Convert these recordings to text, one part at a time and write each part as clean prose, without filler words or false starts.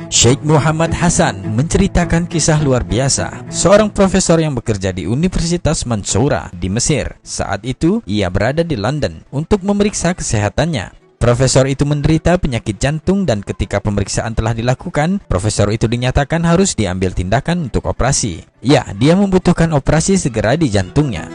Syekh Muhammad Hasan menceritakan kisah luar biasa seorang profesor yang bekerja di Universitas Mansoura di Mesir. Saat itu ia berada di London untuk memeriksa kesehatannya. Profesor itu menderita penyakit jantung dan ketika pemeriksaan telah dilakukan, profesor itu dinyatakan harus diambil tindakan untuk operasi. Ya, dia membutuhkan operasi segera di jantungnya.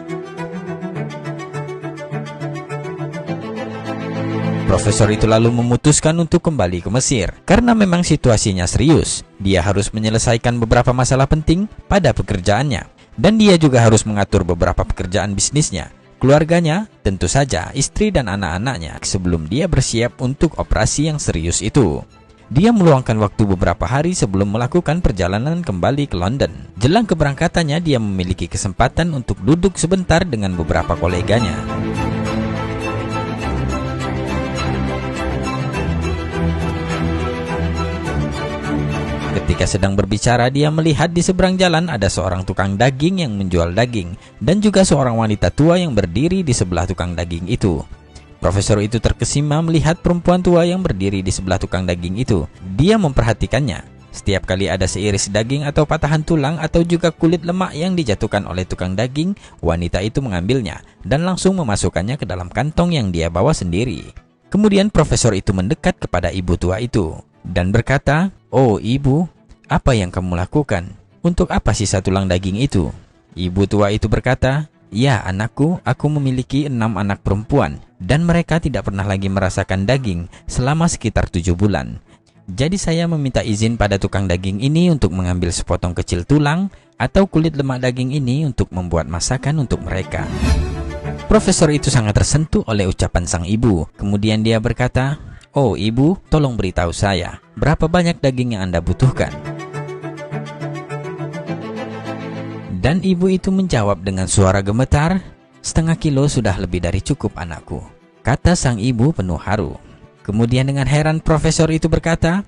Profesor itu lalu memutuskan untuk kembali ke Mesir karena memang situasinya serius. Dia harus menyelesaikan beberapa masalah penting pada pekerjaannya dan dia juga harus mengatur beberapa pekerjaan bisnisnya, keluarganya, tentu saja istri dan anak-anaknya sebelum dia bersiap untuk operasi yang serius itu. Dia meluangkan waktu beberapa hari sebelum melakukan perjalanan kembali ke London. Jelang keberangkatannya, dia memiliki kesempatan untuk duduk sebentar dengan beberapa koleganya. Ketika sedang berbicara, dia melihat di seberang jalan ada seorang tukang daging yang menjual daging dan juga seorang wanita tua yang berdiri di sebelah tukang daging itu. Profesor itu terkesima melihat perempuan tua yang berdiri di sebelah tukang daging itu. Dia memperhatikannya. Setiap kali ada seiris daging atau patahan tulang atau juga kulit lemak yang dijatuhkan oleh tukang daging, wanita itu mengambilnya dan langsung memasukkannya ke dalam kantong yang dia bawa sendiri. Kemudian profesor itu mendekat kepada ibu tua itu dan berkata, "Oh ibu, apa yang kamu lakukan? Untuk apa sisa tulang daging itu?" Ibu tua itu berkata, "Ya anakku, aku memiliki 6 anak perempuan dan mereka tidak pernah lagi merasakan daging selama sekitar 7 bulan. Jadi saya meminta izin pada tukang daging ini untuk mengambil sepotong kecil tulang atau kulit lemak daging ini untuk membuat masakan untuk mereka." Profesor itu sangat tersentuh oleh ucapan sang ibu. Kemudian dia berkata, "Oh ibu, tolong beritahu saya, berapa banyak daging yang Anda butuhkan?" Dan ibu itu menjawab dengan suara gemetar, "Setengah kilo sudah lebih dari cukup anakku," kata sang ibu penuh haru. Kemudian dengan heran profesor itu berkata,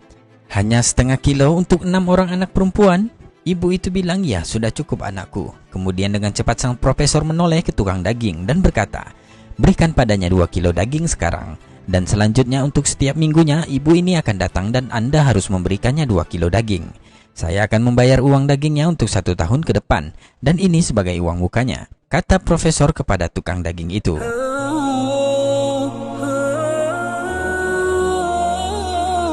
"Hanya setengah kilo untuk 6 orang anak perempuan?" Ibu itu bilang, "Ya sudah cukup anakku." Kemudian dengan cepat sang profesor menoleh ke tukang daging dan berkata, "Berikan padanya 2 kilo daging sekarang. Dan selanjutnya untuk setiap minggunya ibu ini akan datang dan Anda harus memberikannya 2 kilo daging. Saya akan membayar uang dagingnya untuk 1 tahun ke depan dan ini sebagai uang mukanya," kata profesor kepada tukang daging itu.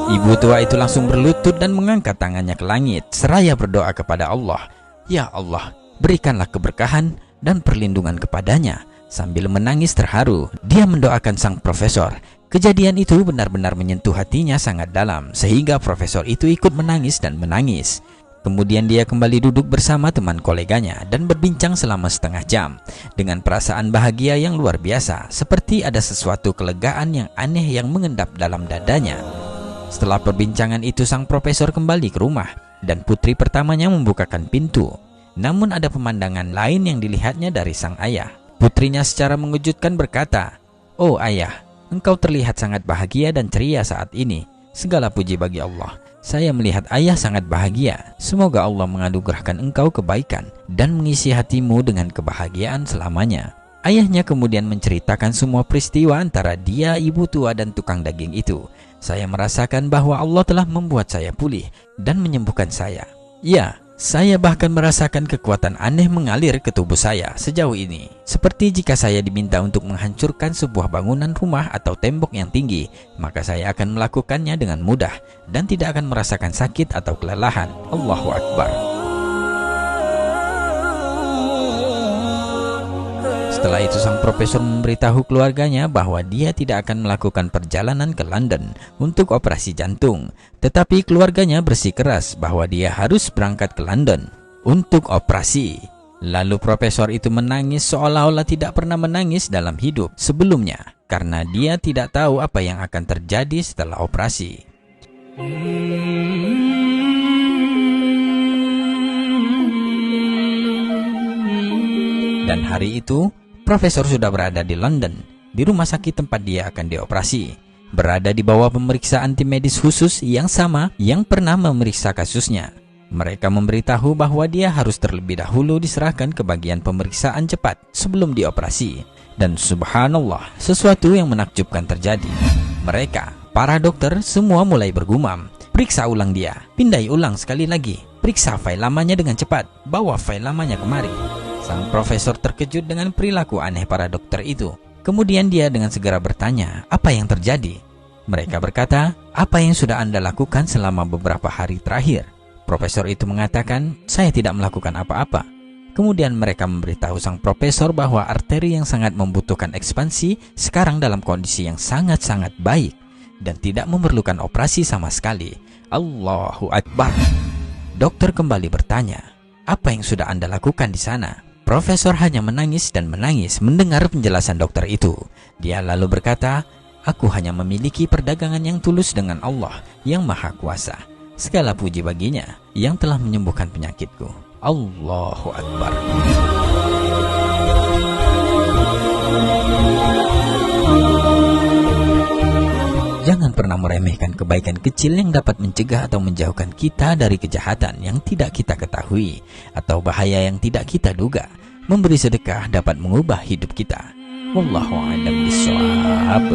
Ibu tua itu langsung berlutut dan mengangkat tangannya ke langit seraya berdoa kepada Allah, "Ya Allah, berikanlah keberkahan dan perlindungan kepadanya." Sambil menangis terharu, dia mendoakan sang profesor. Kejadian itu benar-benar menyentuh hatinya sangat dalam, sehingga profesor itu ikut menangis dan menangis. Kemudian dia kembali duduk bersama teman koleganya dan berbincang selama setengah jam dengan perasaan bahagia yang luar biasa, seperti ada sesuatu kelegaan yang aneh yang mengendap dalam dadanya. Setelah perbincangan itu, sang profesor kembali ke rumah dan putri pertamanya membukakan pintu. Namun ada pemandangan lain yang dilihatnya dari sang ayah. Putrinya secara mengejutkan berkata, "Oh ayah, engkau terlihat sangat bahagia dan ceria saat ini. Segala puji bagi Allah. Saya melihat ayah sangat bahagia. Semoga Allah menganugerahkan engkau kebaikan dan mengisi hatimu dengan kebahagiaan selamanya." Ayahnya kemudian menceritakan semua peristiwa antara dia, ibu tua, dan tukang daging itu. "Saya merasakan bahwa Allah telah membuat saya pulih dan menyembuhkan saya. Ya, saya bahkan merasakan kekuatan aneh mengalir ke tubuh saya sejauh ini. Seperti jika saya diminta untuk menghancurkan sebuah bangunan rumah atau tembok yang tinggi, maka saya akan melakukannya dengan mudah dan tidak akan merasakan sakit atau kelelahan." Allahu Akbar. Setelah itu sang profesor memberitahu keluarganya bahwa dia tidak akan melakukan perjalanan ke London untuk operasi jantung. Tetapi keluarganya bersikeras bahwa dia harus berangkat ke London untuk operasi. Lalu profesor itu menangis seolah-olah tidak pernah menangis dalam hidup sebelumnya karena dia tidak tahu apa yang akan terjadi setelah operasi. Dan hari itu profesor sudah berada di London, di rumah sakit tempat dia akan dioperasi, berada di bawah pemeriksaan tim medis khusus yang sama yang pernah memeriksa kasusnya. Mereka memberitahu bahwa dia harus terlebih dahulu diserahkan ke bagian pemeriksaan cepat sebelum dioperasi. Dan subhanallah, sesuatu yang menakjubkan terjadi. Mereka, para dokter, semua mulai bergumam. Periksa ulang dia, pindai ulang sekali lagi. Periksa file lamanya dengan cepat, bawa file lamanya kemari. Sang profesor terkejut dengan perilaku aneh para dokter itu. Kemudian dia dengan segera bertanya, apa yang terjadi? Mereka berkata, apa yang sudah Anda lakukan selama beberapa hari terakhir? Profesor itu mengatakan, saya tidak melakukan apa-apa. Kemudian mereka memberitahu sang profesor bahwa arteri yang sangat membutuhkan ekspansi sekarang dalam kondisi yang sangat-sangat baik dan tidak memerlukan operasi sama sekali. Allahu Akbar. Dokter kembali bertanya, apa yang sudah Anda lakukan di sana? Profesor hanya menangis dan menangis mendengar penjelasan dokter itu. Dia lalu berkata, aku hanya memiliki perdagangan yang tulus dengan Allah yang Maha Kuasa. Segala puji baginya yang telah menyembuhkan penyakitku. Allahu Akbar. Jangan pernah meremehkan kebaikan kecil yang dapat mencegah atau menjauhkan kita dari kejahatan yang tidak kita ketahui atau bahaya yang tidak kita duga. Memberi sedekah dapat mengubah hidup kita. Wallahu a'lam bishawab.